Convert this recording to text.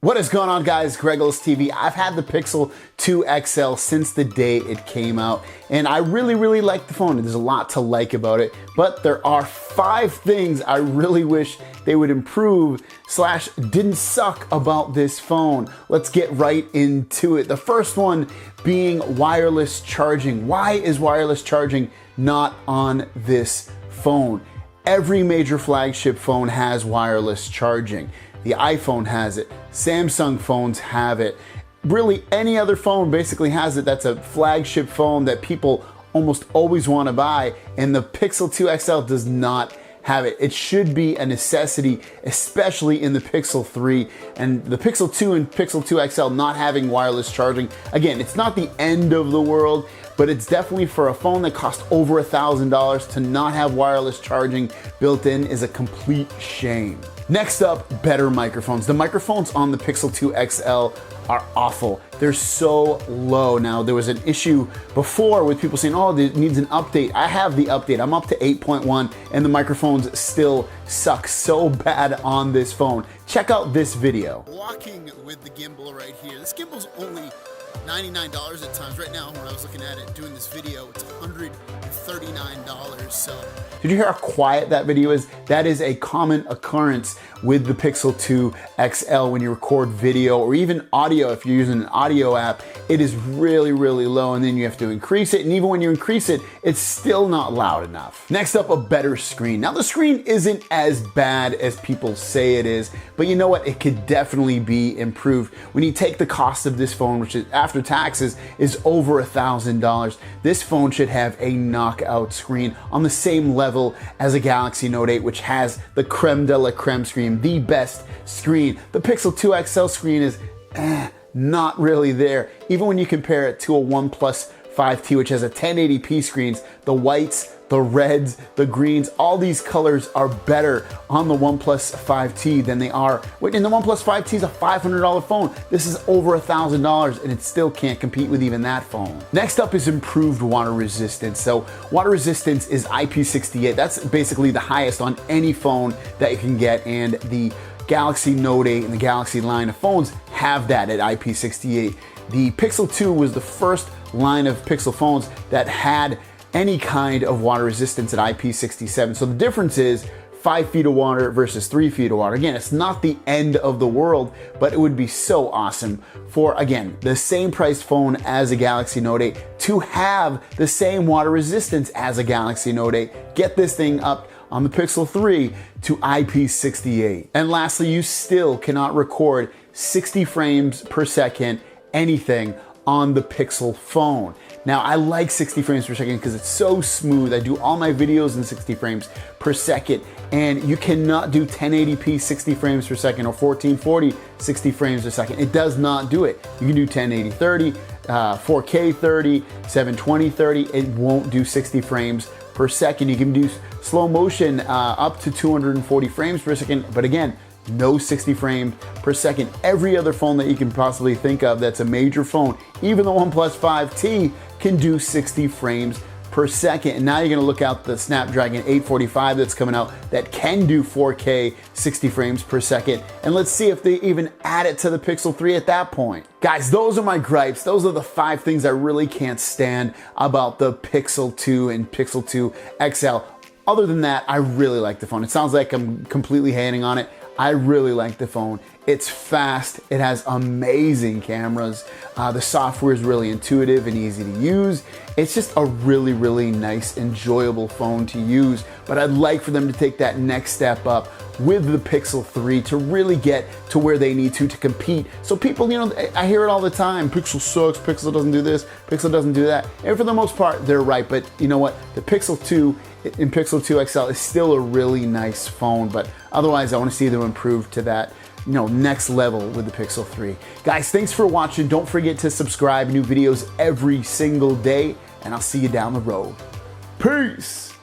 What is going on, guys? GregglesTV. I've had the Pixel 2 XL since the day it came out, and I really like the phone. There's a lot to like about it, but there are 5 things I really wish they would improve / didn't suck about this phone. Let's get right into it. The first one being wireless charging. Why is wireless charging not on this phone? Every major flagship phone has wireless charging. The iPhone has it, Samsung phones have it. Really, any other phone basically has it that's a flagship phone that people almost always want to buy, and the Pixel 2 XL does not have it. It should be a necessity, especially in the Pixel 3, and the Pixel 2 and Pixel 2 XL not having wireless charging. Again, it's not the end of the world, but it's definitely, for a phone that costs over $1,000, to not have wireless charging built in is a complete shame. Next up, better microphones. The microphones on the Pixel 2 XL are awful. They're so low. Now, there was an issue before with people saying, oh, it needs an update. I have the update. I'm up to 8.1, and the microphones still suck so bad on this phone. Check out this video. Walking with the gimbal right here. This gimbal's only $99 at times. Right now, when I was looking at it doing this video, it's $139. So, did you hear how quiet that video is? That is a common occurrence with the Pixel 2 XL when you record video or even audio. If you're using an audio app, it is really low, and then you have to increase it. And even when you increase it, it's still not loud enough. Next up, a better screen. Now, the screen isn't as bad as people say it is, but you know what? It could definitely be improved. When you take the cost of this phone, which is after taxes is over $1,000, this phone should have a knockout screen on the same level as a Galaxy Note 8, which has the creme de la creme screen, the best screen. The Pixel 2 XL screen is not really there. Even when you compare it to a OnePlus 5T, which has a 1080p screens, the whites, the reds, the greens, all these colors are better on the OnePlus 5T than they are. And the OnePlus 5T is a $500 phone. This is over $1,000, and it still can't compete with even that phone. Next up is improved water resistance. So water resistance is IP68. That's basically the highest on any phone that you can get, and the Galaxy Note 8 and the Galaxy line of phones have that at IP68. The Pixel 2 was the first line of Pixel phones that had any kind of water resistance at IP67. So the difference is 5 feet of water versus 3 feet of water. Again, it's not the end of the world, but it would be so awesome for, again, the same price phone as a Galaxy Note 8 to have the same water resistance as a Galaxy Note 8. Get this thing up on the Pixel 3 to IP68. And lastly, you still cannot record 60 frames per second anything on the Pixel phone. Now, I like 60 frames per second because it's so smooth. I do all my videos in 60 frames per second, and you cannot do 1080p 60 frames per second or 1440 60 frames per second. It does not do it. You can do 1080 30, 4K 30, 720 30. It won't do 60 frames per second. You can do slow motion up to 240 frames per second, but again, no 60 frames per second. Every other phone that you can possibly think of that's a major phone, even the OnePlus 5T, can do 60 frames per second. And now you're gonna look out the Snapdragon 845 that's coming out that can do 4K 60 frames per second. And let's see if they even add it to the Pixel 3 at that point. Guys, those are my gripes. Those are the 5 things I really can't stand about the Pixel 2 and Pixel 2 XL. Other than that, I really like the phone. It sounds like I'm completely hating on it. I really like the phone. It's fast, it has amazing cameras, the software is really intuitive and easy to use. It's just a really nice, enjoyable phone to use, but I'd like for them to take that next step up with the Pixel 3 to really get to where they need to compete. So people, you know, I hear it all the time, Pixel sucks, Pixel doesn't do this, Pixel doesn't do that. And for the most part, they're right, but you know what? The Pixel 2 and Pixel 2 XL is still a really nice phone, but otherwise I want to see them improve to that, you know, next level with the Pixel 3. Guys, thanks for watching. Don't forget to subscribe. New videos every single day, and I'll see you down the road. Peace!